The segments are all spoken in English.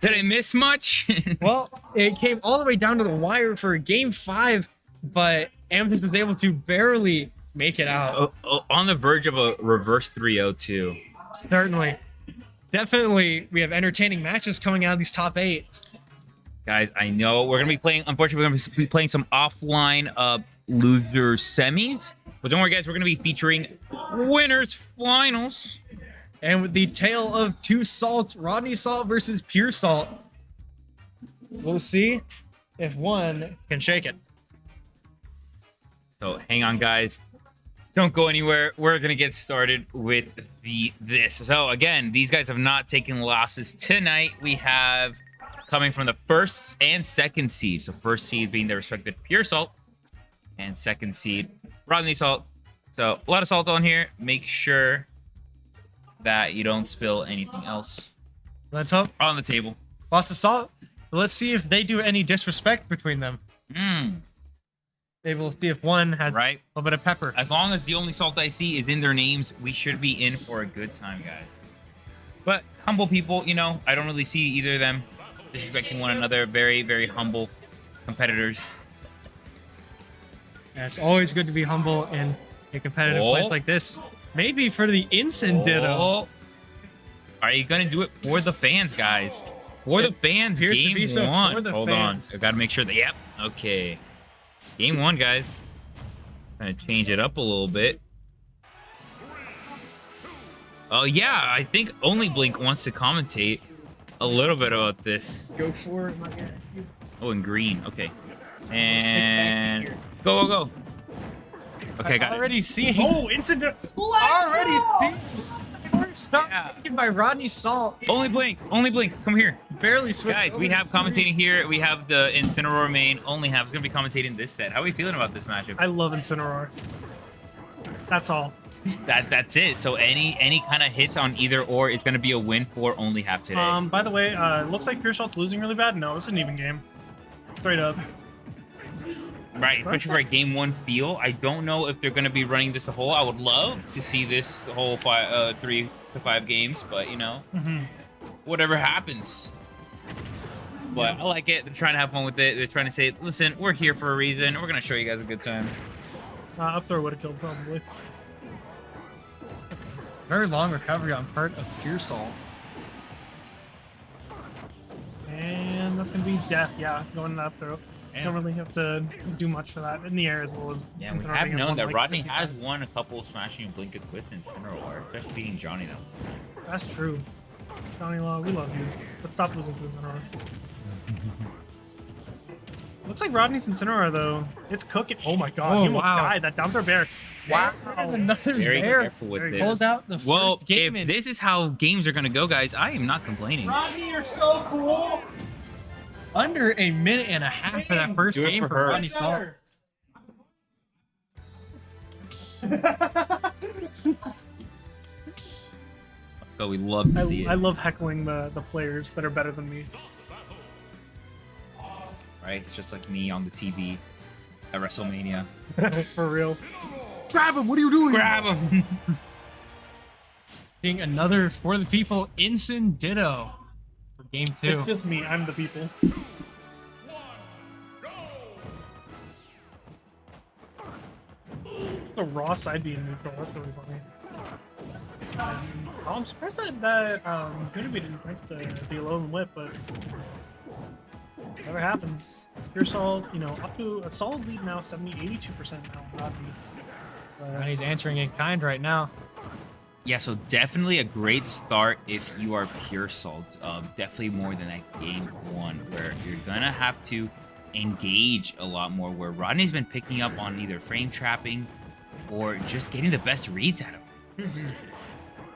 Did I miss much? Well, it came all the way down to the wire for game 5, but Amethyst was able to barely make it out. On the verge of a reverse 3-0 too. Certainly. Definitely, we have entertaining matches coming out of these top 8. Guys, I know we're going to be playing, unfortunately, we're going to be playing some offline loser semis. But don't worry, guys, we're going to be featuring winners finals. And with the tale of two salts, Rodnysalt versus Puresalt. We'll see if one can shake it. So hang on, guys. Don't go anywhere. We're going to get started with this. So again, these guys have not taken losses tonight. We have coming from the first and second seed. So first seed being the respective Puresalt and second seed Rodnysalt. So a lot of salt on here. Make sure that you don't spill anything else. Let's hope. On the table. Lots of salt. Let's see if they do any disrespect between them. Maybe we'll see if one has a little bit of pepper. As long as the only salt I see is in their names, we should be in for a good time, guys. But humble people, you know, I don't really see either of them disrespecting one another. Very, very humble competitors. Yeah, it's always good to be humble in a competitive place like this. Maybe for the Instant Ditto. Are you going to do it for the fans, guys? For the fans, game one. Hold on. I got to make sure that, yep. Okay. Game one, guys. Gonna change it up a little bit. Oh, yeah. I think only BlinC wants to commentate a little bit about this. Go for it. Oh, in green. Okay. And go, go, go. Okay, got already it. Seeing. Oh, Instant Ditto. Already seeing. Stop taken by Rodnysalt. Only BlinC. Only BlinC. Come here. Barely switched. Guys, we have commentating here. We have the Incineroar main. Only have is going to be commentating this set. How are we feeling about this matchup? I love Incineroar. That's all. That's it. So any kind of hits on either or is going to be a win for Only Have today. By the way, looks like Puresalt's losing really bad. No, this is an even game. Straight up. Right, especially for a game one feel. I don't know if they're going to be running this a whole. I would love to see this whole 3 to 5 games, but you know, whatever happens. But I like it. They're trying to have fun with it. They're trying to say, listen, we're here for a reason. We're going to show you guys a good time. Up throw would have killed probably. Very long recovery on part of Puresalt. And that's going to be death. Yeah, going up throw. Don't really have to do much for that in the air as well as. Yeah, we have known that Rodney has won a couple of Smashing and BlinC with Incineroar, especially beating Johnny though. That's true. Johnny Law, we love you. But stop losing to Incineroar. Looks like Rodney's Incineroar though. It's cooking. Oh my god, he almost died. That down throw bear. Wow. There's another Very bear. careful with this. Pulls out the first game. If this is how games are going to go, guys, I am not complaining. Rodney, you're so cool. Under a minute and a half for that first game for Rodnysalt. So we love to see it. I love heckling the players that are better than me. Right, it's just like me on the TV at WrestleMania. For real. Grab him! What are you doing? Grab him! Seeing another for the people, Instant Ditto for game 2. It's just me. I'm the people. The raw side being neutral. That's really funny. I'm surprised that Univy didn't break the 11 whip, but whatever happens. Puresalt, you know, up to a solid lead now, 82% now. And he's answering in kind right now. Yeah, so definitely a great start if you are Puresalt. Definitely more than that game one, where you're gonna have to engage a lot more. Where Rodney's been picking up on either frame trapping or just getting the best reads out of him.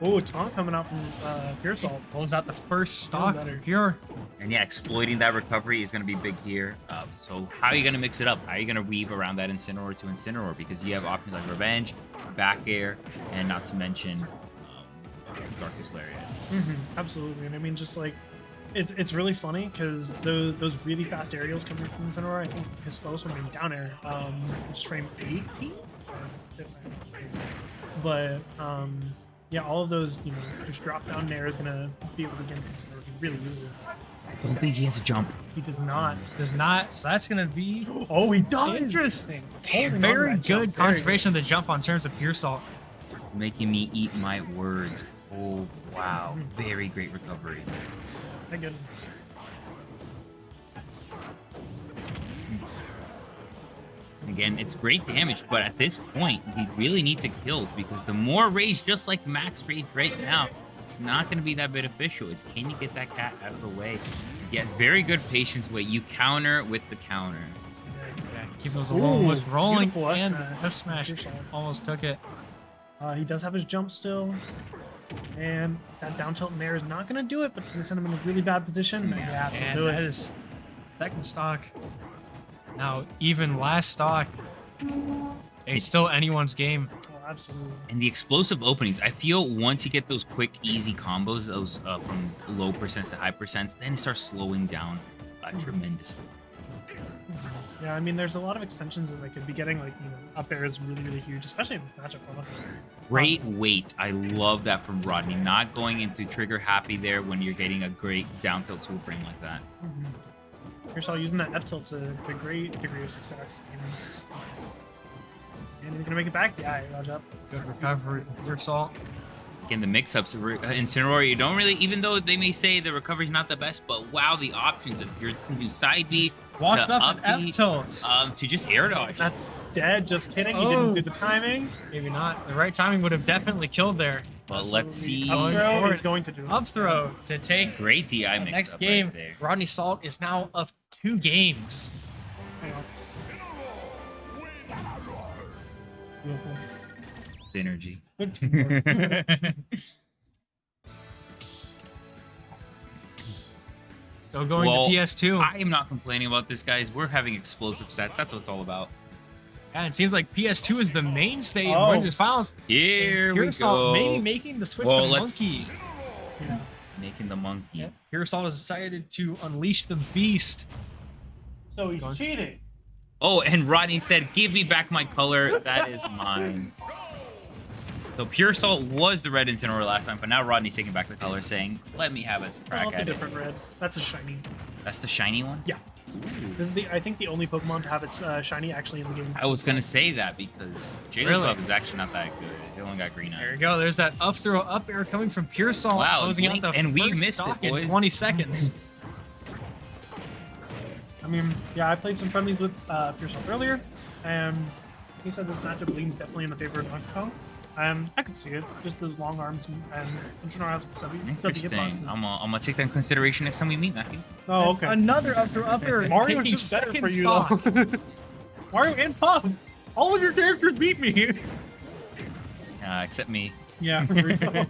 Oh, taunt coming out from Puresalt. Pulls out the first stock. Pure. And yeah, exploiting that recovery is going to be big here. So how are you going to mix it up? How are you going to weave around that Incineroar to Incineroar? Because you have options like Revenge, Back Air, and not to mention Darkest Lariat. Absolutely. And I mean, just like, it's really funny because those really fast aerials coming from Incineroar, I think his slowest one being down air, which is frame 18? But, yeah, all of those, you know, just drop down air is going to be able to get Incineroar really easily. I don't think he has a jump. He does not. Does not. So that's gonna be Oh, he does. interesting. Holding on to Very that jump. good Very conservation of the jump on terms of Puresalt. Making me eat my words. Oh, wow. Very great recovery. Thank goodness. Again, it's great damage, but at this point, we really need to kill because the more rage, just like max rage right now, it's not going to be that beneficial. It's can you get that cat out of the way? Yeah, very good patience way. You counter with the counter. Yeah, keep those alone. Was rolling beautiful F and smash. F smash Puresalt. almost took it. He does have his jump still. And that down tilt nair is not going to do it, but it's going to send him in a really bad position. Yeah, And do that it. is second stock. Now, even last stock, it's still anyone's game. Oh, absolutely. And the explosive openings, I feel once you get those quick, easy combos, those from low percents to high percents, then it starts slowing down tremendously. Yeah, I mean, there's a lot of extensions that they could be getting. Like, you know, up air is really, really huge, especially in this matchup, honestly. Great weight. I love that from Rodney. Not going into trigger happy there when you're getting a great down tilt 2 frame like that. Puresalt using that F tilt to a great degree of success. And he's gonna make it back. Yeah, dodge up. Good recovery. Puresalt. Again, the mix-ups Incineroar, you don't really, even though they may say the recovery's not the best, but wow, the options of you can do side B, Walks to up and B, F tilts. to just air dodge. That's dead. Just kidding. He didn't do the timing. Maybe not. The right timing would have definitely killed there. But let's see. Up Going throw forward. is going to do it. Up throw to take Great DI mix next up game. right there. Rodnysalt is now up 2 games. Hang on. Beautiful. Synergy. Good teamwork. So going Well, to PS2. I am not complaining about this, guys. We're having explosive sets. That's what it's all about. Yeah, it seems like PS2 is the mainstay in Oh. Windows Files. Here we Puresalt go. maybe making the switch Well, to let's- Monkey. Yeah. Making the monkey. Yeah. Puresalt has decided to unleash the beast. So he's cheating. Oh, and Rodney said, give me back my color. That is mine. So Puresalt was the red Incineroar last time, but now Rodney's taking back the color, saying, let me have a Oh, crack it's a at it. different red. That's a shiny. That's the shiny one? Yeah. This is I think the only Pokemon to have its shiny actually in the game. I was going to say that because Jigglypuff Really? is actually not that good. It only got green eyes. There you go. There's that up throw up air coming from Puresalt. Wow, Closing out BlinC, the and we first missed it, stock in boys. 20 seconds. I mean, yeah, I played some friendlies with Puresalt earlier, and he said this matchup leans definitely in the favor of Donkey Kong. I could see it. Just those long arms and Incineroar has some Interesting. I'm gonna take that in consideration next time we meet, Matthew. Oh, okay. Another up throw up air. Mario's taking just better for second you, stock. though. Mario and Puff. All of your characters beat me. Except me. Yeah. There we go.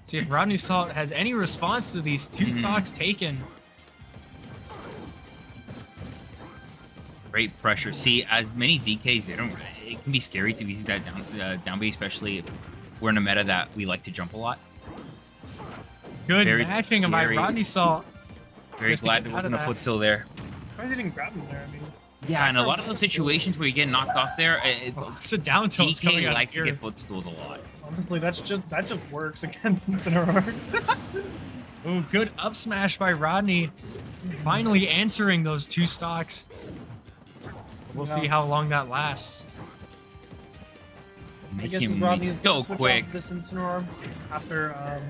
See if Rodnysalt has any response to these 2 stocks taken. Great pressure. See, as many DKs, they don't. It can be scary to use that down B, especially if we're in a meta that we like to jump a lot. Good Very, matching by very- Rodnysalt. Very Just to glad get it out of wasn't a that. foot still there. Why didn't grab him there? I mean, Yeah, and a lot of those situations where you get knocked off there, It's a down tilt it's coming DK out likes to of get here. footstooled a lot. honestly, that just works against Incineroar. Ooh, good up smash by Rodney. Finally answering those 2 stocks. We'll Yeah. see how long that lasts. I Make guess him Rodney make is so gonna switch quick. off this Incineroar after.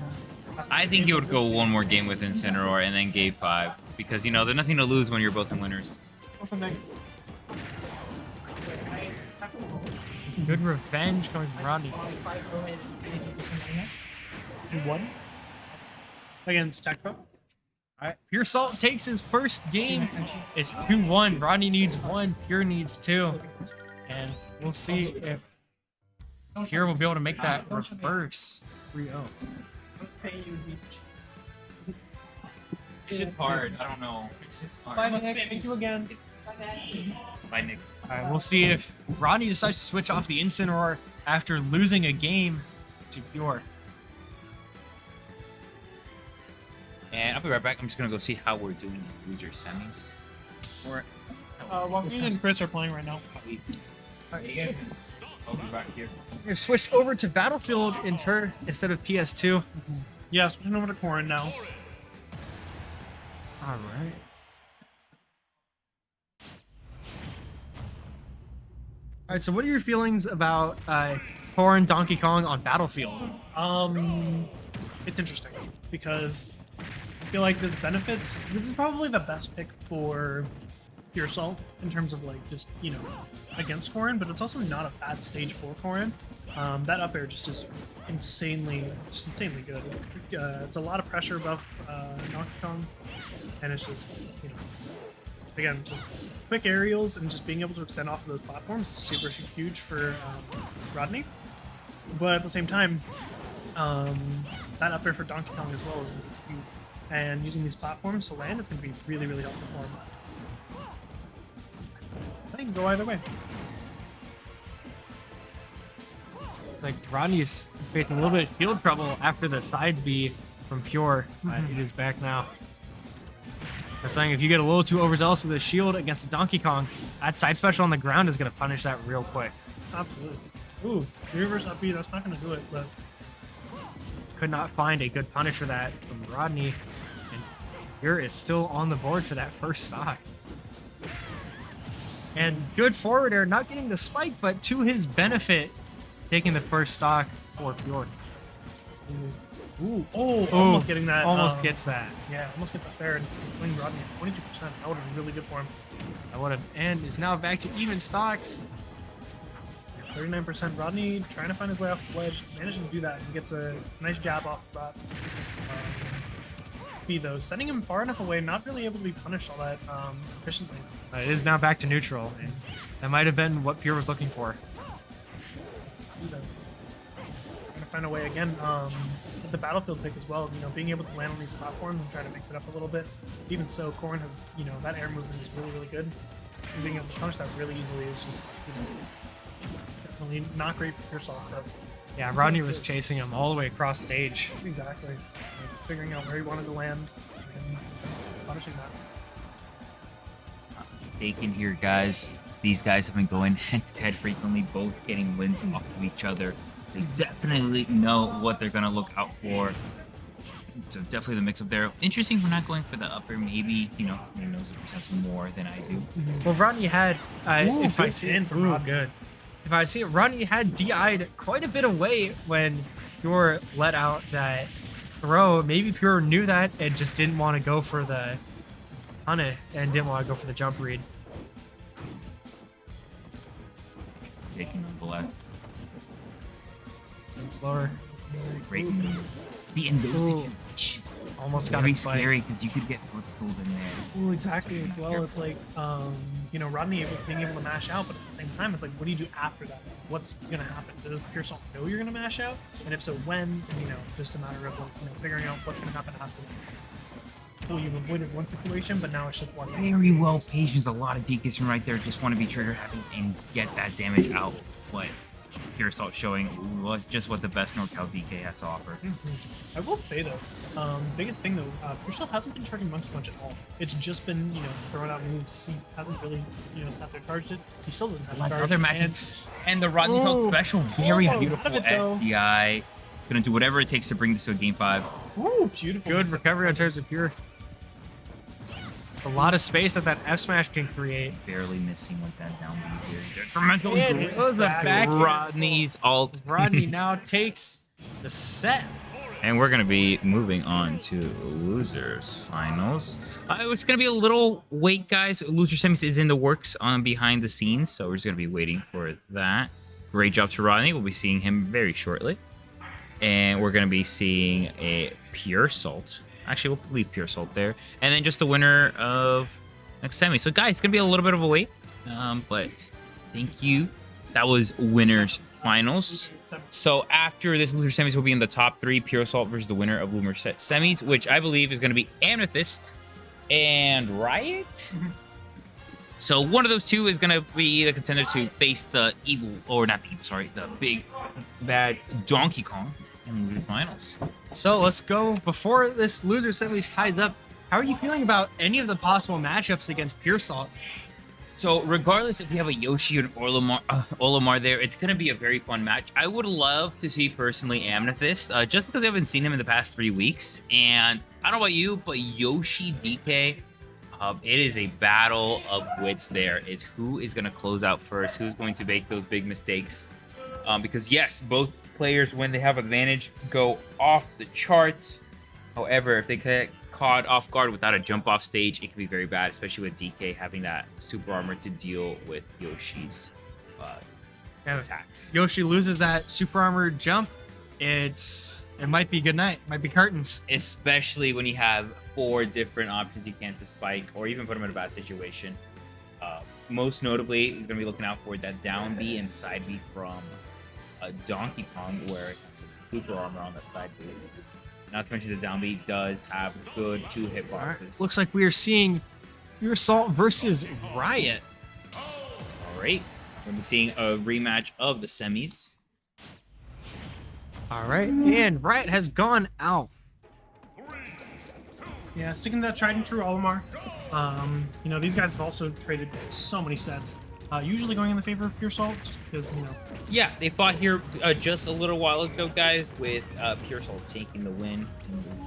I think he would go one more game with Incineroar and then game 5. Because, you know, there's nothing to lose when you're both in winners. What's the name? Good revenge coming from Rodney. He won against Tecmo. Alright, Puresalt takes his first game. It's 2-1. Rodney needs 1, Pure needs 2. And we'll see if Pure will be able to make that reverse 3-0. It's just hard. I don't know. It's just hard. Bye, Nick. Thank you again. Bye, Nick. Alright, we'll see if Rodney decides to switch off the Incineroar after losing a game to Pure. And I'll be right back. I'm just going to go see how we're doing in loser semis. Or Joaquin and Chris are playing right now. I'll be back here. We're switched over to Battlefield instead of PS2. Yeah, switching over to Corrin now. All right. All right. So, what are your feelings about Corrin Donkey Kong on Battlefield? It's interesting because I feel like this benefits. This is probably the best pick for Puresalt in terms of like just against Corrin, but it's also not a bad stage for Corrin. That up air just is insanely good. It's a lot of pressure above Donkey Kong, and it's just again just quick aerials and just being able to extend off of those platforms is super huge for Rodney. But at the same time, that up air for Donkey Kong as well is going to be huge, and using these platforms to land, it's going to be really helpful for him. I think go either way. Like Rodney's facing a little bit of field trouble after the side B from Pure. It is back now. They're saying if you get a little too overzealous with a shield against a Donkey Kong, that side special on the ground is going to punish that real quick. Absolutely. Ooh, reverse up B, that's not going to do it, but could not find a good punish for that from Rodney. And Pure is still on the board for that first stock. And good forward air, not getting the spike, but to his benefit, taking the first stock for Pure. Ooh, almost getting that. Almost gets that. Yeah, almost get the fair and winning Rodney at 22%. That would have been really good for him. That would have, and is now back to even stocks. 39% Rodney trying to find his way off the ledge, managing to do that and gets a nice jab off the bat. B though, sending him far enough away, not really able to be punished all that efficiently. It is now back to neutral, and that might have been what Pure was looking for. See that. Trying to find a way again. With the battlefield pick as well, being able to land on these platforms and try to mix it up a little bit. Even so, Corrin has, that air movement is really good. And being able to punish that really easily is just, definitely not great for Puresalt. But yeah, Rodney was chasing him all the way across stage. exactly. Like, figuring out where he wanted to land and punishing that. Mistaken here, guys. These guys have been going head-to-head frequently, both getting wins off of each other. They definitely know what they're going to look out for. So definitely the mix-up there. Interesting for not going for the upper. Maybe, he knows the percent more than I do. Well, Rodney had, if I see in it, from Rodney. good. If I see it, Rodney had DI'd quite a bit of weight when Pure let out that throw. Maybe Pure knew that and just didn't want to go for the punish and didn't want to go for the jump read. Taking on the left. And slower. Great move. The Indo. Almost got Very a spike. scary because you could get footstooled in there. Ooh, exactly. As well, it's like, Rodney being able to mash out, but at the same time, it's like, what do you do after that? What's going to happen? Does Puresalt know you're going to mash out? And if so, when? And, just a matter of, figuring out what's going to happen after that. Well, you've avoided one situation, but now it's just one. Very well patience. A lot of DKs from right there. Just want to be trigger happy and get that damage out. But Puresalt showing just what the best NorCal DK has to offer. I will say though, biggest thing though, Puresalt hasn't been charging Monkey Punch at all. It's just been throwing out moves. He hasn't really sat there charged it. He still doesn't have charge. Other matches and the Rodnysalt special, very beautiful FDI. Gonna do whatever it takes to bring this to a game 5. Ooh, beautiful. Good recovery on terms of Pure. A lot of space that F smash can create. Barely missing with that down B here. Detrimental. And it was a back. Rodney's alt. Rodney now takes the set. And we're going to be moving on to losers finals. It's going to be a little wait, guys. Loser semis is in the works on behind the scenes, so we're just going to be waiting for that. Great job to Rodney. We'll be seeing him very shortly. And we're going to be seeing a Puresalt. Actually, we'll leave Puresalt there. And then just the winner of next semi. So, guys, it's going to be a little bit of a wait. But thank you. That was winners finals. So after this loser semis will be in the top 3, Puresalt versus the winner of loser semis, which I believe is going to be Amethyst and Riot. So one of those two is going to be the contender to face the evil, or not the evil, sorry, the big bad Donkey Kong in the finals. So let's go. Before this loser semis ties up, how are you feeling about any of the possible matchups against Puresalt? So regardless if you have a Yoshi or an Olimar there, it's going to be a very fun match. I would love to see personally Amethyst, just because I haven't seen him in the past 3 weeks. And I don't know about you, but Yoshi DK, it is a battle of wits there. It's who is going to close out first, who's going to make those big mistakes. Because yes, both players, when they have advantage, go off the charts. However, if they get caught off guard without a jump off stage, it can be very bad, especially with DK having that super armor to deal with Yoshi's attacks. Yoshi loses that super armor jump. It might be good night. Might be curtains. Especially when you have 4 different options you can't to spike or even put him in a bad situation. Most notably, he's going to be looking out for that down B and side B from Donkey Kong, where it's super armor on that side B. Not to mention the down B does have good 2 hitboxes. Right. Looks like we are seeing Puresalt versus Riot. All right. We're going to be seeing a rematch of the semis. All right, and Riot has gone out. Yeah, sticking to that tried and true Olimar. You know, these guys have also traded so many sets. Usually going in the favor of Puresalt, just because, you know. Yeah, they fought here just a little while ago, guys, with Puresalt taking the win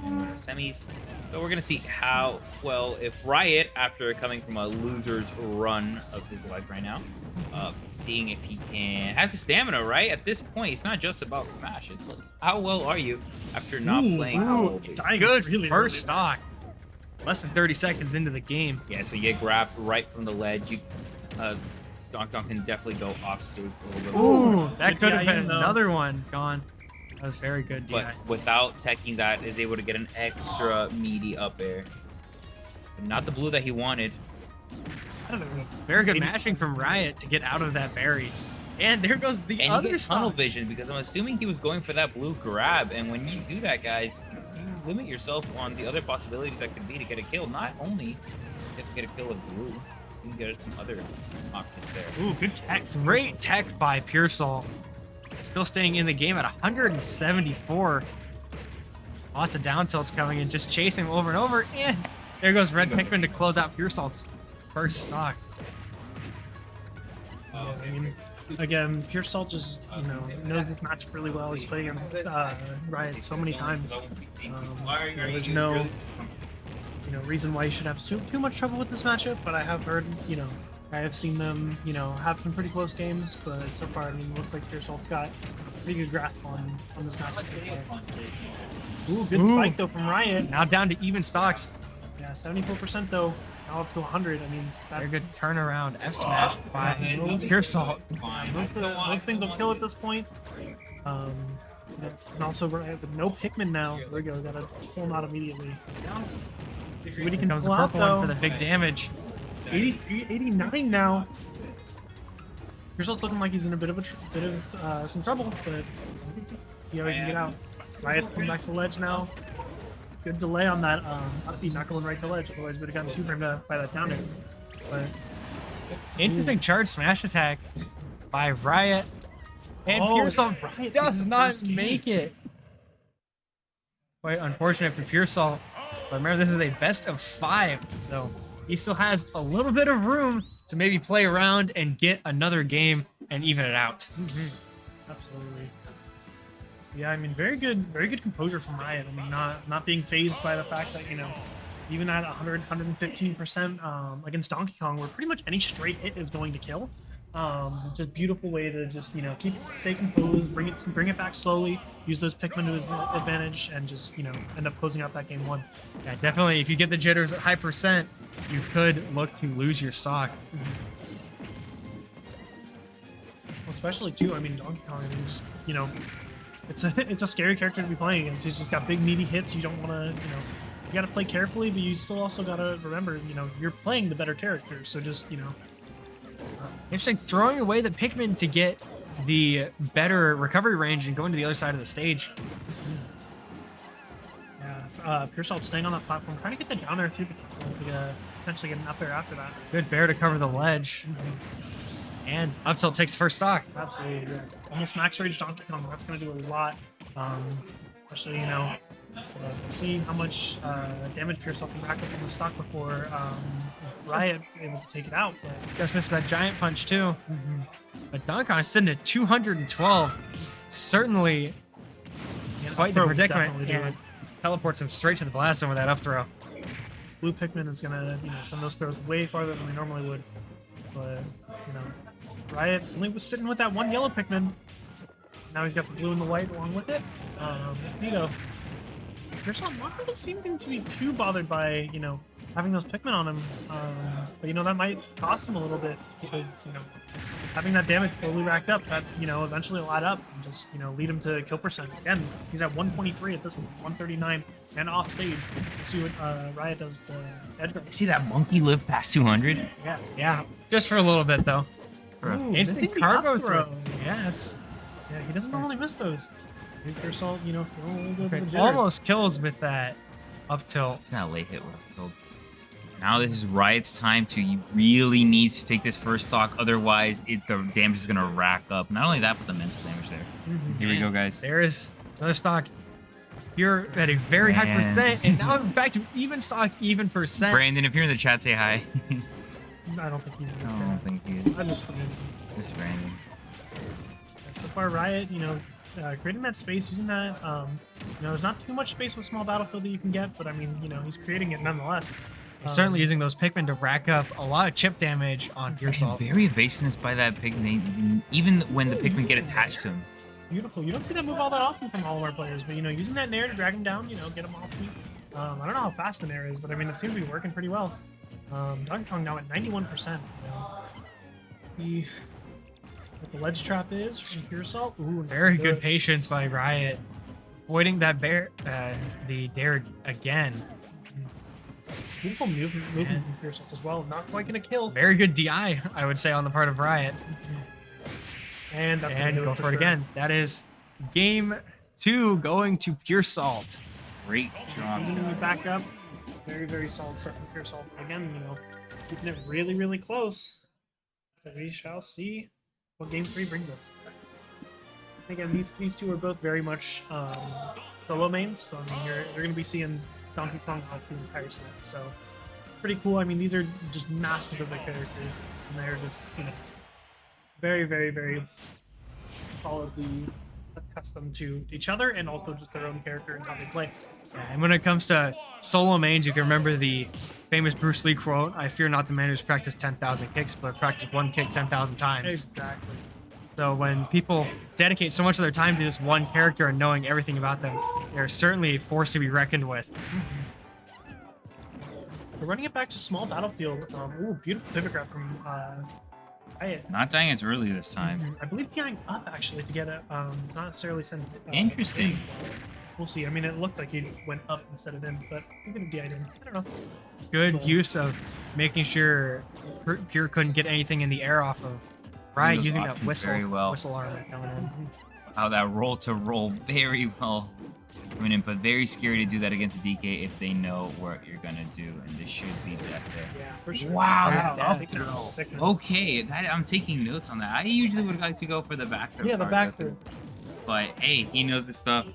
in the semis. So we're going to see how, well, if Riot, after coming from a loser's run of his life right now, seeing if he has the stamina, right? At this point, it's not just about Smash. It's like, how well are you after not playing? Good really first stock. Less than 30 seconds into the game. Yeah, so you get grabbed right from the ledge. Donkey Kong can definitely go off stage for a little bit. Ooh, that could have been another one gone. That was very good, DI. But without teching that, is able to get an extra meaty up air. Not the blue that he wanted. I don't know. Very good mashing from Riot to get out of that berry. And there goes the and other you get tunnel stock. vision, because I'm assuming he was going for that blue grab. And when you do that, guys, you limit yourself on the other possibilities that could be to get a kill. Not only you have to get a kill with blue, you can get some other options there. Ooh, good tech. Great tech by Puresalt. Still staying in the game at 174. Lots of down tilts coming in, just chasing him over and over. And there goes Red Pikmin to close out Puresalt's first stock. Yeah, I mean, again, Puresalt just, you know, knows this matchup really well. He's played against Riot so many times. There's no, you know, reason why you should have too much trouble with this matchup, but I have heard, you know, I have seen them, you know, have some pretty close games, but so far, I mean, it looks like Puresalt's got a pretty good grasp on this matchup. Ooh, good spike though from Riot. Now down to even stocks. Yeah, 74% though. Now up to 100. I mean, Very good turnaround F smash by Puresalt. Most things will kill at this point. And also with no Pikmin now. There we go. Got to pull him out immediately. See what he can Comes a pull out purple one though. for the big damage. 83, 89 now. Puresalt's looking like he's in a bit of some trouble, but see how he can get out. Riot's coming back to the ledge now. Good delay on that upbeat, not going right to ledge, otherwise would have gotten 2 for him to buy that down there. But Interesting charge smash attack by Riot. And Oh, Puresalt Riot does taking the not first game. make it. Quite unfortunate for Puresalt. But remember, this is a best of 5, so he still has a little bit of room to maybe play around and get another game and even it out. absolutely. Yeah, I mean, very good composure from Riot. I mean, not being phased by the fact that, you know, even at 115% against Donkey Kong, where pretty much any straight hit is going to kill. Just beautiful way to just, you know, stay composed, bring it back slowly, use those Pikmin to his advantage, and just, you know, end up closing out that game 1. Yeah, definitely. If you get the jitters at high percent, you could look to lose your stock. Well, especially too, I mean, Donkey Kong, I mean, just, you know, it's a scary character to be playing against. He's just got big meaty hits. You don't want to, you know, you got to play carefully, but you still also got to remember, you know, you're playing the better character. So just, you know. Interesting, throwing away the Pikmin to get the better recovery range and going to the other side of the stage. Yeah, Puresalt staying on that platform, trying to get the down air through the platform, potentially get an up air after that. Good bear to cover the ledge. And up tilt takes first stock. Absolutely, yeah. Almost max range Donkey Kong. That's going to do a lot. Especially, you know, see how much damage Puresalt can rack up in the stock before Riot able to take it out. But Just missed that giant punch too. But Donkey Kong is sitting at 212. Certainly yeah, quite the Pro predicament. definitely do And it. teleports him straight to the blast zone with that up throw. Blue Pikmin is gonna, send those throws way farther than they normally would. But, Riot only was sitting with that one yellow Pikmin. Now he's got the blue and the white along with it. Nito. Puresalt not really seeming to be too bothered by, having those Pikmin on him. But, that might cost him a little bit because, having that damage fully racked up, that, eventually will add up and just, lead him to kill percent. Again, he's at 123 at this point, 139 and off stage. Let's see what Riot does to Edgar. See that monkey live past 200? Yeah. Just for a little bit, though. Ooh, Instant cargo throw. Yeah, he doesn't normally miss those. Puresalt, a little bit of a jitter. Almost kills with that up tilt. That late hit would have killed. Now this is Riot's time to. You really need to take this first stock, otherwise the damage is gonna rack up. Not only that, but the mental damage there. Here we go, guys. There is another stock. You're at a very high percent, and now I'm back to even stock, even percent. Brandon, if you're in the chat, say hi. I don't think he's in the I don't think he is. I miss Brandon. Just Brandon. So far, Riot, creating that space, using that, there's not too much space with small battlefield that you can get, but I mean, he's creating it nonetheless. He's certainly using those Pikmin to rack up a lot of chip damage on Puresalt. Very evasiveness by that Pikmin, even when the Pikmin get attached to him. Beautiful. You don't see that move all that often from all of our players, but using that Nair to drag him down, get him off feet. I don't know how fast the Nair is, but I mean, it seems to be working pretty well. Donkey Kong now at 91%. What the ledge trap is from Puresalt. Ooh, very good patience by Riot, avoiding that the dare again. Beautiful movement from Puresalt as well. Not quite gonna kill. Very good DI, I would say, on the part of Riot. And go for it again. That is game 2 going to Puresalt. Great job. Back up. Very, very solid start from Puresalt. Again, keeping it really, really close. So we shall see what game 3 brings us. Again, these two are both very much solo mains, so I mean, you're going to be seeing Donkey Kong off the entire set. So pretty cool. I mean, these are just masters of their characters, and they're just very, very, very solidly accustomed to each other and also just their own character and how they play. And when it comes to solo mains, you can remember the famous Bruce Lee quote, "I fear not the man who's practiced 10,000 kicks, but practiced one kick 10,000 times." Exactly. So when people dedicate so much of their time to this one character and knowing everything about them, they're certainly a force to be reckoned with. We're running it back to small battlefield. Ooh, beautiful pivot grab from Riot. Not dying as early this time. I believe dying up actually to get it. Not necessarily send. Interesting. We'll see. I mean, it looked like he went up instead of in, but he could have DI'd in. I don't know. Good use of making sure Pure couldn't get anything in the air off of Riot using that whistle armor coming in. How that roll to roll very well coming in, but very scary to do that against a DK if they know what you're gonna do, and this should be death there. Yeah, for sure. Wow, Yeah, that up throw. Okay, I'm taking notes on that. I usually would like to go for the back throw. Yeah, the back throw. But hey, he knows this stuff.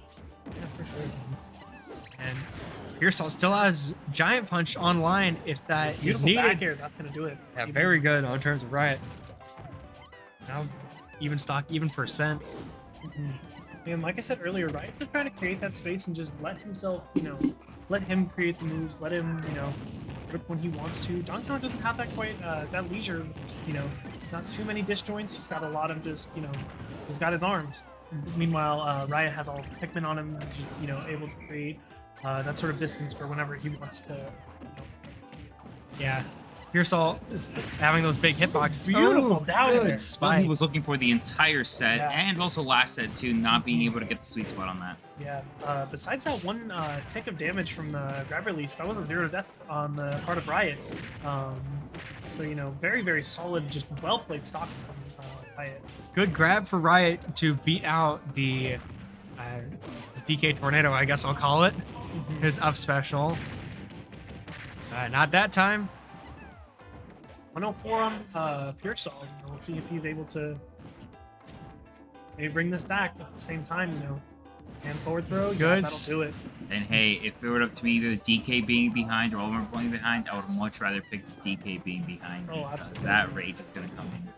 Yeah, for sure. And Puresalt still has Giant Punch online if that is Beautiful needed. back here. That's gonna do it. Yeah, very good on terms of Riot. Now, even stock, even percent. And like I said earlier, Riot is trying to create that space and just let himself, let him create the moves, let him, rip when he wants to. Donkey Kong doesn't have that quite, that leisure, not too many disjoints. He's got a lot of just, he's got his arms. Meanwhile, Riot has all the Pikmin on him, he's, able to create that sort of distance for whenever he wants to. Yeah. Puresalt is having those big hitboxes. Beautiful down in there. Well, he was looking for the entire set Yeah. and also last set too, not being able to get the sweet spot on that. Yeah, besides that one tick of damage from the grab release, that was a 0 to death on the part of Riot. So, very, very solid, just well-played stock from Riot. Good grab for Riot to beat out the DK Tornado, I guess I'll call it. His up special. Not that time. 104 on Puresalt. We'll see if he's able to maybe bring this back at the same time, hand forward throw. Good. Yeah, that'll do it. And hey, if it were up to me, either DK being behind or Ulmer playing behind, I would much rather pick DK being behind. Oh, because absolutely. that rage is going to come in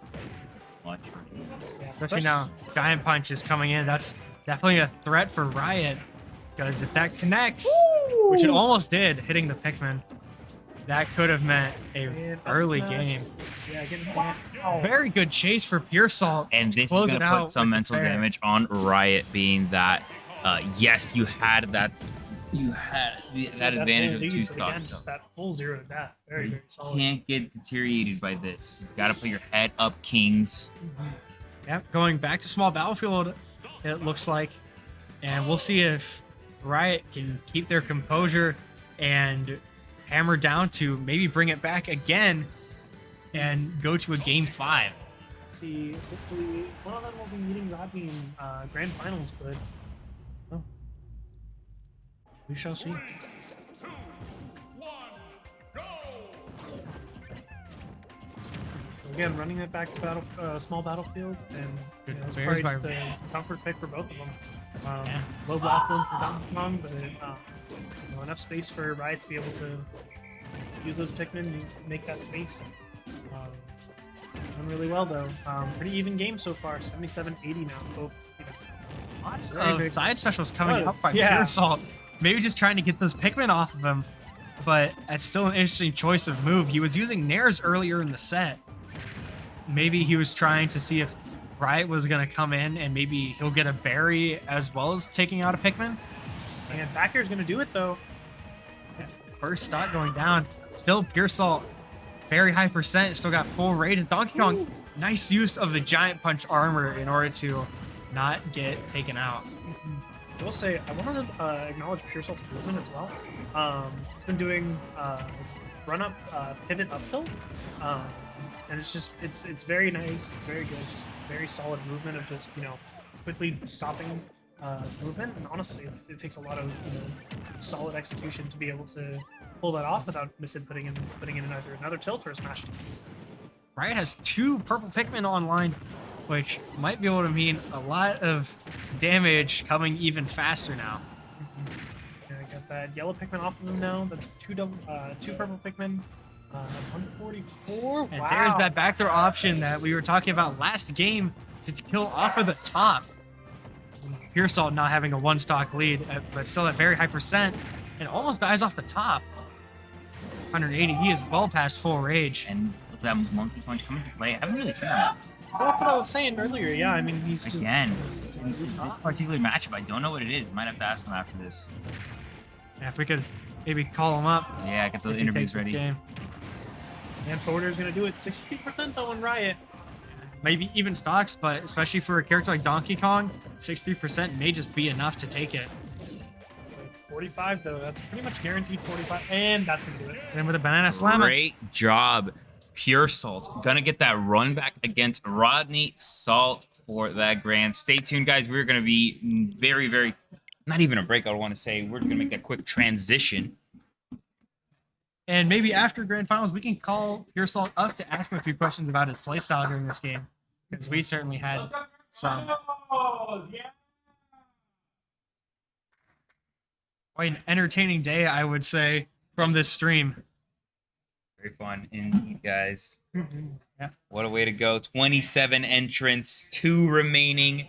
much. Yeah, Especially now, Giant Punch is coming in. That's definitely a threat for Riot. Because if that connects, which it almost did, hitting the Pikmin, that could have meant a early game. Yeah, getting Very good chase for Puresalt. And to this is close going it to out put some with the mental fair. damage on Riot, being that, yes, you had that advantage of 2 stocks. Just that full 0 to death. Very, very solid. Can't get deteriorated by this. You got to put your head up, Kings. Yep, going back to small battlefield, it looks like. And we'll see if Riot can keep their composure and hammer down to maybe bring it back again and go to a game 5. Let's see, hopefully one of them will be meeting Rodney in grand finals, but oh, we shall see. So again, running it back to small battlefield, and you know, it's Bears probably by- the comfort pick for both of them. Yeah. Low blast one for Donkey Kong, but you know, enough space for Riot to be able to use those Pikmin to make that space. Done really well though. Pretty even game so far. 77-80 now. Both. You know, Lots very of big. side specials coming Was, up by yeah. Puresalt. Maybe just trying to get those Pikmin off of him, but that's still an interesting choice of move. He was using Nairs earlier in the set. Maybe he was trying to see if Riot was going to come in and maybe he'll get a berry as well as taking out a Pikmin. and back air is going to do it though. First stock going down. Still Puresalt, very high percent. Still got full rate. Donkey Kong, nice use of the giant punch armor in order to not get taken out. I will say I want to acknowledge Puresalt's movement as well. It's been doing run up, pivot uphill, and it's very nice. It's very good. It's just very solid movement of just quickly stopping movement. And honestly, it takes a lot of solid execution to be able to pull that off without putting in either another tilt or a smash. Riot has 2 purple Pikmin online, which might be able to mean a lot of damage coming even faster now. Yeah, I got that yellow Pikmin off of them now. That's two purple Pikmin. 144. And Wow. there's that back throw option that we were talking about last game to kill off of the top. Puresalt not having a 1-stock lead, but still at very high percent, and almost dies off the top. 180, he is well past full rage. And look at that Monkey Punch coming to play. I haven't really seen that Well, that's what I was saying earlier. Yeah, I mean he's just again. This particular matchup, I don't know what it is. Might have to ask him after this. Yeah, if we could maybe call him up. Yeah, I got the if he interviews takes this ready. game. and forwarder is gonna do it. 60% though in Riot. Maybe even stocks, but especially for a character like Donkey Kong, 60% may just be enough to take it. 45 though. That's pretty much guaranteed 45, and that's gonna do it. Then with a banana slam. Great job, Puresalt. Gonna get that run back against Rodnysalt for that grand. Stay tuned, guys. We're gonna be very, very, not even a break, I want to say. We're gonna make that quick transition. And maybe after grand finals, we can call Puresalt up to ask him a few questions about his playstyle during this game, because we certainly had some. Quite an entertaining day, I would say, from this stream. Very fun indeed, guys. Yeah. What a way to go. 27 entrants, 2 remaining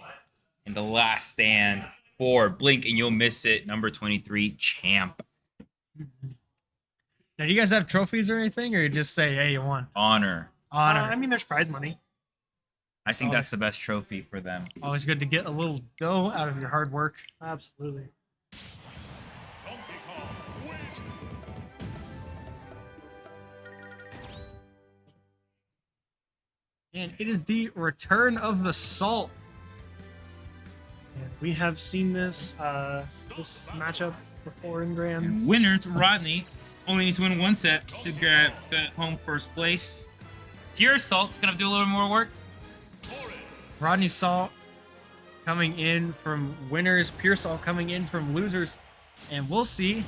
in the last stand for BlinC, and you'll miss it. Number 23, Champ. Now, do you guys have trophies or anything, or you just say, hey, you won? Honor. Honor. I mean, there's prize money. I think that's the best trophy for them. Always good to get a little dough out of your hard work. Absolutely. And it is the return of the salt. And we have seen this this matchup before in Grands. And winners, Rodney, only needs to win 1 set to grab home first place. Puresalt's gonna have to do a little more work. Rodnysalt coming in from winners, Puresalt coming in from losers, and we'll see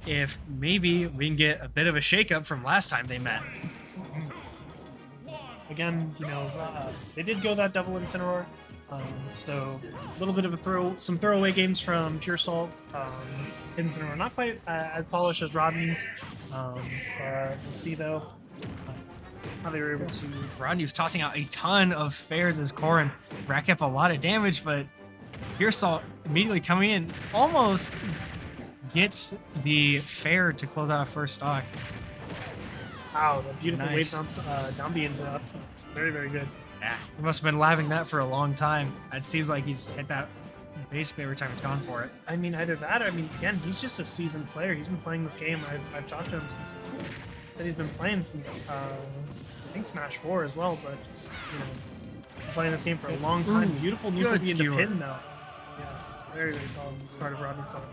if maybe we can get a bit of a shakeup from last time they met. Again, they did go that double Incineroar, so a little bit of some throwaway games from Puresalt. Incineroar not quite as polished as Rodney's. We'll see though how they were able to. Rodney was tossing out a ton of fares as Corrin, rack up a lot of damage, but Puresalt immediately coming in, almost gets the fair to close out a first stock. Wow, the beautiful Nice. wave bounce down B into up. Very, very good. Yeah, he must have been labbing that for a long time. It seems like he's hit that basically every time he's gone for it. I mean, either that, or, I mean, again, he's just a seasoned player. He's been playing this game. I've talked to him since, said he's been playing since, I think Smash 4 as well, but just, you know, been playing this game for a long time. Ooh, Beautiful neutral good B into skewer. pin now. Yeah, very, very solid start of Rodnysalt.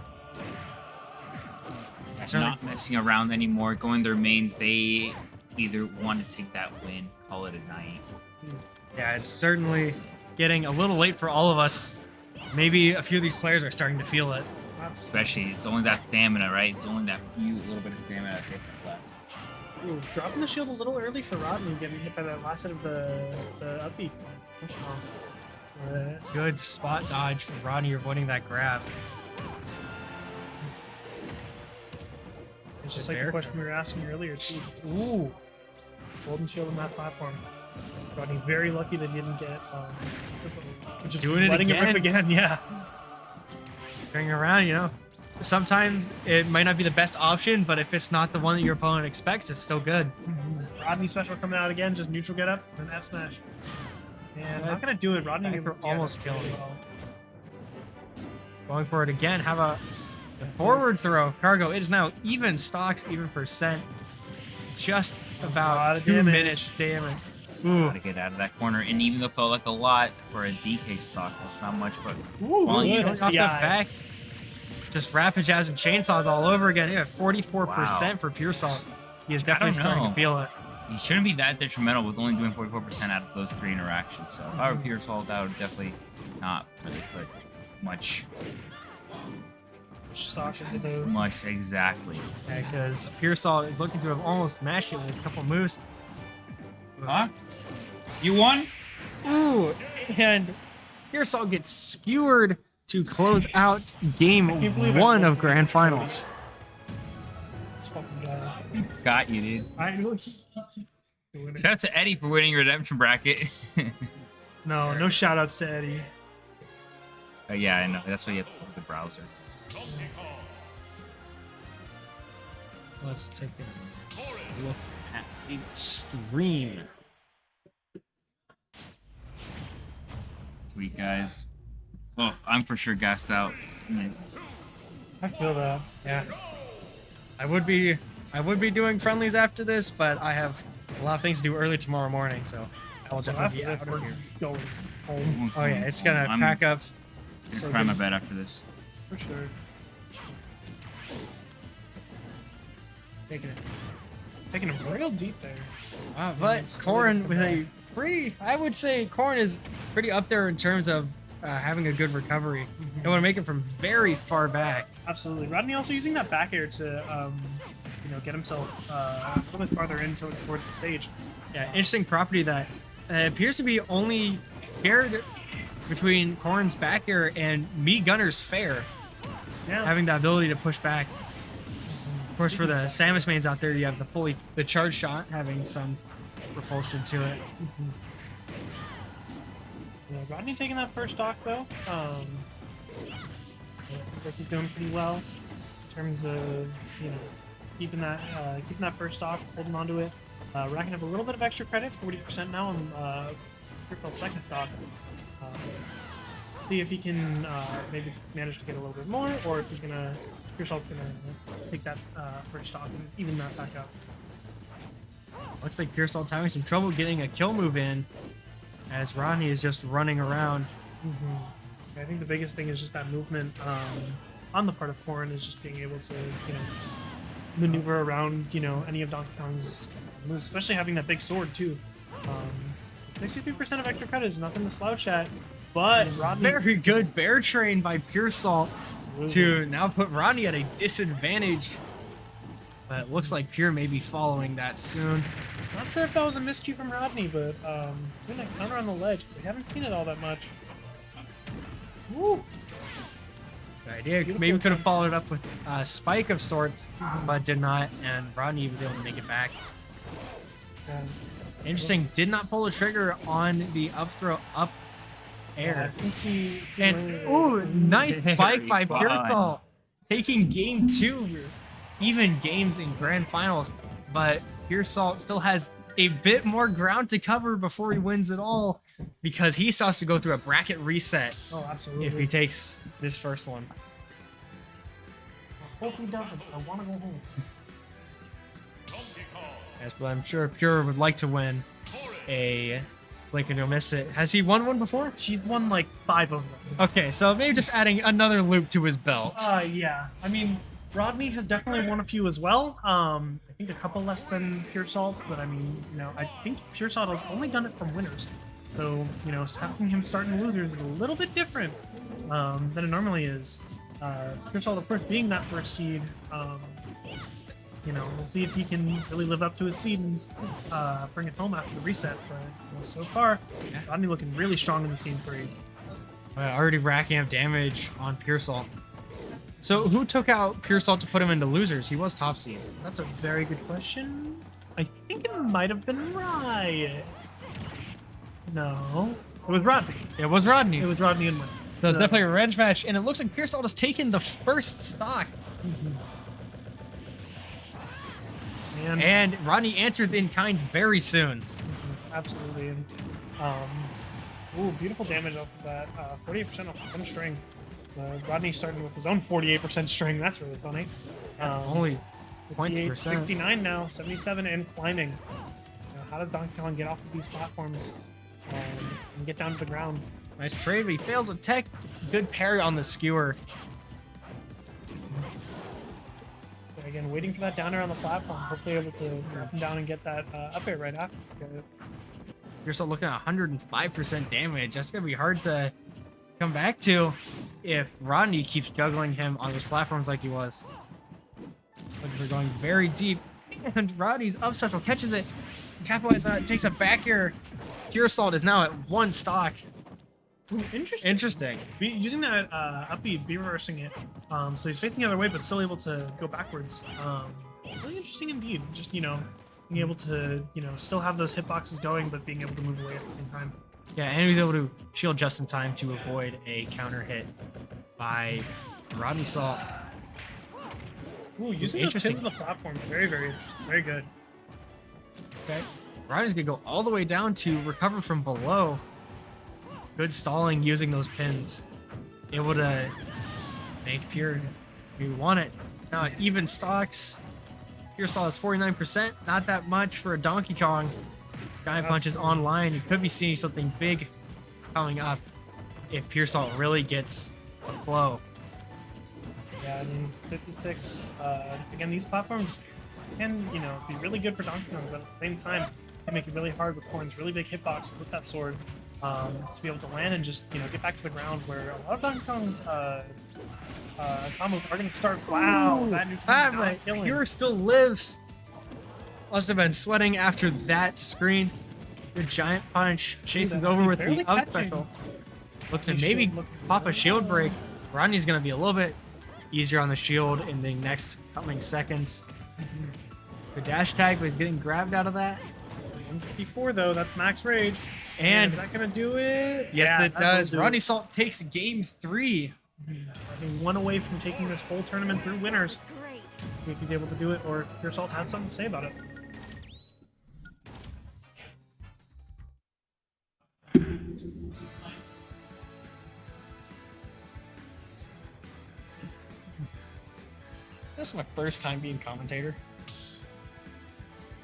Not messing around anymore, going their mains. They either want to take that win, call it a night. Yeah, it's certainly getting a little late for all of us. Maybe a few of these players are starting to feel it. Especially, it's only that stamina, right? It's only that little bit of stamina that they have left. Ooh, dropping the shield a little early for Rodney, getting hit by that last set of the upbeat. Good spot dodge for Rodney avoiding that grab. It's just like the question we were asking earlier, too. Ooh. Golden shield on that platform. Rodney very lucky that he didn't get just Doing it letting it rip again. again, yeah. Turning around, you know. Sometimes it might not be the best option, but if it's not the one that your opponent expects, it's still good. Rodney special coming out again, just neutral get up and F smash. And not gonna do it. Rodney Back for yeah, almost killing really it. well. Going for it again. Have a forward throw. Cargo. It is now even stocks, even percent. Just lot about of 2 damage. minutes. Damn it. Ooh. Gotta get out of that corner. And even though it felt like a lot for a DK stock, that's not much, but Ooh, Well, good. you That's Off the the eye. back. Just rapid jabs and chainsaws all over again. Yeah, 44% Wow. for Puresalt. He is I definitely don't starting know. to feel it. he shouldn't be that detrimental with only doing 44% out of those 3 interactions. So if I were Mm-hmm. Puresalt, that would definitely not really put much Stock into those. exactly. Yeah, because Puresalt is looking to have almost mashed it with a couple moves. Huh? You won? Ooh, and Puresalt gets skewered to close out game can't believe I 1 won. of Grand Finals. This fucking guy. Got you, dude. I know he doing it. Shout out to Eddie for winning redemption bracket. No shout outs to Eddie. Yeah, I know. That's why you have to use the browser. Let's take a look at the stream. Sweet guys. Oh, I'm for sure gassed out. I feel that. Yeah. I would be doing friendlies after this, but I have a lot of things to do early tomorrow morning, so I will So definitely after be this, out of we're here. going home Oh yeah, it's gonna I'm pack up. gonna so cry my good. bed after this. for sure. Taking him real deep there. But Corrin with a pretty, I would say Corrin is pretty up there in terms of having a good recovery. They want to make it from very far back. Absolutely. Rodney also using that back air to, get himself a little bit farther in towards the stage. Yeah, interesting property that appears to be only paired between Corrin's back air and Me Gunner's fair, Yeah. having the ability to push back. Of course, for the Samus mains out there, you have the charge shot having some propulsion to it. Yeah, Rodney taking that first stock though. I think he's doing pretty well in terms of keeping that first stock, holding on to it, racking up a little bit of extra credits, 40% now on Puresalt's second stock. See if he can maybe manage to get a little bit more, or if Puresalt's gonna take that first stock and even that back up. Looks like Puresalt's having some trouble getting a kill move in, as Rodney is just running around. I think the biggest thing is just that movement on the part of Corrin is just being able to, maneuver around, any of Donkey Kong's moves, especially having that big sword too. 63% of extra credit is nothing to slouch at, but Rodney Very good bear train by Puresalt to now put Rodney at a disadvantage. But it looks like Pure may be following that soon. Not sure if that was a miscue from Rodney, but doing a counter on the ledge. We haven't seen it all that much. Woo! Good idea. Maybe could have followed it up with a spike of sorts, but did not, and Rodney was able to make it back. Interesting. Did not pull the trigger on the up throw up I air. think he And landed ooh, it. nice spike by fun. Puresalt, taking game 2, even games in grand finals. But Puresalt still has a bit more ground to cover before he wins it all, because he still has to go through a bracket reset Oh, absolutely. if he takes this first one. I hope he doesn't. I want to go home. Yes, but I'm sure Pure would like to win a BlinC and you'll miss it. Has he won one before? She's won like 5 of them. Okay, so maybe just adding another loop to his belt. Yeah. I mean, Rodney has definitely won a few as well. I think a couple less than Puresalt, but I mean, you know, I think Puresalt has only done it from winners. So, you know, having him start in losers is a little bit different than it normally is. Puresalt, of course, being that first seed, you know, we'll see if he can really live up to his seed and bring it home after the reset. But you know, so far, Rodney looking really strong in this game 3. Already racking up damage on Puresalt. So who took out Puresalt to put him into losers? He was top seed. That's a very good question. I think it might have been Riot. No, it was Rodney. It was Rodney. It was Rodney and Win. So it's definitely a revenge match, and it looks like Puresalt has taken the first stock. And Rodney answers in kind very soon. Absolutely. And, ooh, beautiful damage off of that. 48% off one string. Rodney starting with his own 48% string. That's really funny. Only 20%. 69 now, 77 and climbing. How does Donkey Kong get off of these platforms and get down to the ground? Nice trade, but he fails a tech. Good parry on the skewer. But again, waiting for that down air on the platform. Hopefully able to drop him down and get that up air right after. You're still looking at 105% damage. That's going to be hard to come back to if Rodney keeps juggling him on those platforms like he was. But they're going very deep. And Rodney's up special catches it. Capitalizes on it, takes a back air. Puresalt is now at 1 stock. Ooh, interesting. Interesting. Using that up B, reversing it. So he's facing the other way, but still able to go backwards. Really interesting indeed. Just, you know, being able to, you know, still have those hitboxes going, but being able to move away at the same time. Yeah, and he was able to shield just in time to avoid a counter hit by Rodnysalt. Ooh, using those pins on the platform. Very, very interesting. Very good. Okay. Rodney's gonna go all the way down to recover from below. Good stalling using those pins. Able to make Pure we want it. Now at even stocks. Puresalt has 49%. Not that much for a Donkey Kong. Giant Punch is online. You could be seeing something big coming up if Puresalt really gets a flow. Yeah, I mean, 56. Again, these platforms can, you know, be really good for Donkey Kong, but at the same time, they make it really hard with coins, really big hitboxes with that sword to be able to land and just, you know, get back to the ground where a lot of Donkey Kong's combos are going to start. Wow, that neutral not killing. Pure still lives. Must have been sweating after that screen. Good Giant Punch chases over with the up special. Look to maybe pop a shield break. Rodney's going to be a little bit easier on the shield in the next coming seconds. The dash tag, but he's getting grabbed out of that. 154 though, that's max rage. And is that gonna do it? Yes, yeah, it does. Rodnysalt takes game 3. I think 1 away from taking this whole tournament through winners. If he's able to do it, or Puresalt has something to say about it. This is my first time being commentator.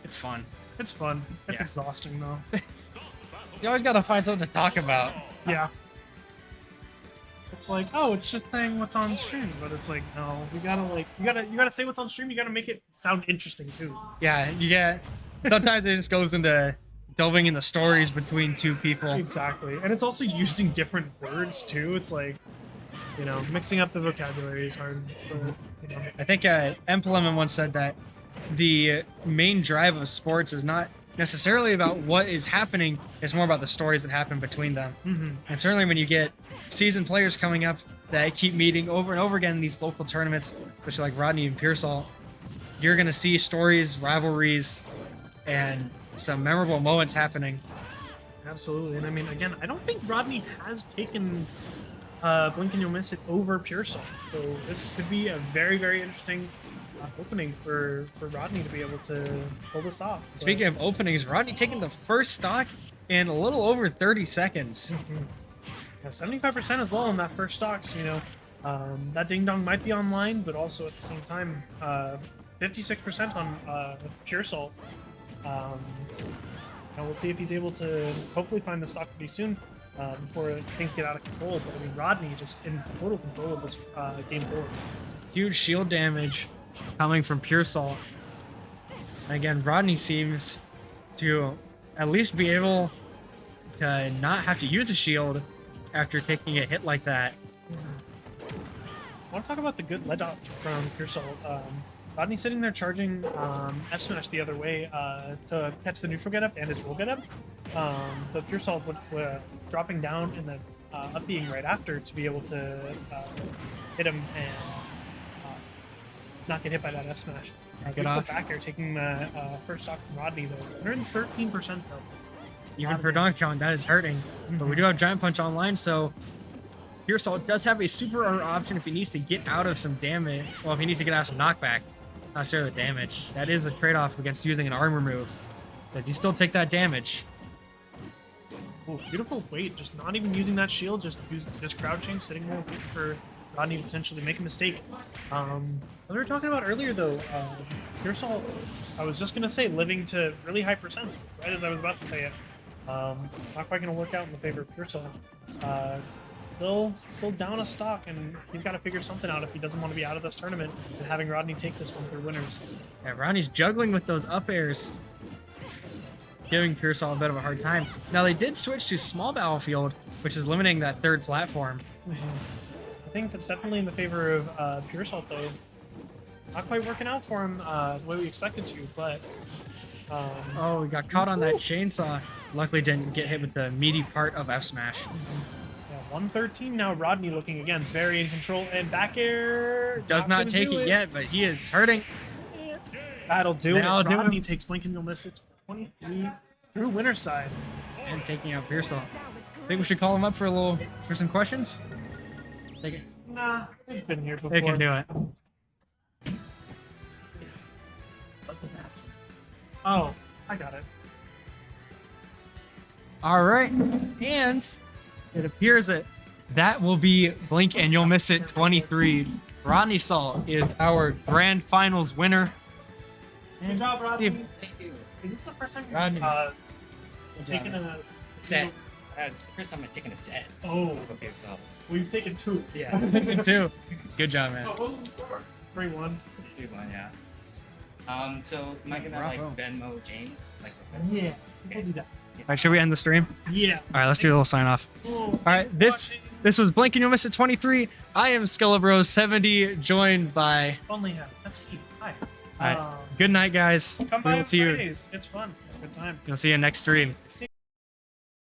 It's fun. It's fun. It's Yeah. exhausting though. You always gotta find something to talk about. Yeah. It's like, oh, it's just saying what's on stream, but it's like, no, you gotta say what's on stream. You gotta make it sound interesting too. Yeah, you get. Sometimes it just goes into delving in the stories between two people. Exactly, and it's also using different words too. It's like, you know, mixing up the vocabulary is hard. But, you know. I think Empleman once said that the main drive of sports is not necessarily about what is happening, it's more about the stories that happen between them. And certainly when you get seasoned players coming up that keep meeting over and over again in these local tournaments, especially like Rodney and Puresalt, you're going to see stories, rivalries, and some memorable moments happening. Absolutely. And I mean, again, I don't think Rodney has taken BlinC and You'll Miss It over Puresalt. So this could be a very, very interesting opening for Rodney to be able to pull this off. Speaking of openings, Rodney taking the first stock in a little over 30 seconds. Yeah, 75% as well on that first stock. So, you know, that ding dong might be online, but also at the same time, 56% on Puresalt. And we'll see if he's able to hopefully find the stock pretty soon before things get out of control. But I mean, Rodney just in total control of this game forward. Huge shield damage coming from Puresalt. Again, Rodney seems to at least be able to not have to use a shield after taking a hit like that. I want to talk about the good lead up from Puresalt. Rodney sitting there charging F smash the other way to catch the neutral get up and his roll get up. But Puresalt dropping down and then up being right after to be able to hit him and not get hit by that F smash. Good back here taking first stock from Rodney though. 113% though. Even for Donkey Kong, that is hurting. But we do have Giant Punch online, so Puresalt does have a super armor option if he needs to get out of some damage. Well, if he needs to get out of some knockback, not necessarily damage. That is a trade-off against using an armor move. But you still take that damage. Oh, beautiful wait, just not even using that shield, just crouching, sitting there waiting for Rodney to potentially make a mistake. As we were talking about earlier though, Puresalt, I was just gonna say living to really high percents, right as I was about to say it. Not quite gonna work out in the favor of Puresalt. Still down a stock, and he's got to figure something out if he doesn't want to be out of this tournament and having Rodney take this one for winners. Yeah, Rodney's juggling with those up airs, giving Puresalt a bit of a hard time. Now they did switch to small battlefield, which is limiting that third platform. I think that's definitely in the favor of Puresalt though. Not quite working out for him the way we expected to, but oh, he got caught on that chainsaw. Luckily didn't get hit with the meaty part of F smash. 113 now. Rodney looking again very in control, and back air does not take it yet, but he is hurting. That'll do it. Rodney it. takes BlinC and You'll Miss It 23 through winner's side and taking out Puresalt. Think we should call him up for some questions? Take it. Nah, they've been here before. They can do it. What's the password? Oh, I got it. All right, and it appears that will be BlinC and You'll Miss It 23. Rodnysalt is our grand finals winner. Good job, Rodney. Thank you. Is this the first time Rodney. you've taken a Set. It's the first time I've taken a set. Oh, Okay, so we've taken two. yeah, Too. Good job, man. What was the score? 3-1. good one, yeah. So am I gonna like Bravo. Venmo James? Like, Yeah, we'll do that. All right, should we end the stream? Yeah. All right, let's do a little sign off. All right, this was BlinC and You'll Miss It 23. I am Skelebro70, joined by. Only have. That's me. Hi. All right, good night, guys. Come We by will on see you. Fridays. It's fun. It's a good time. You'll see you next stream.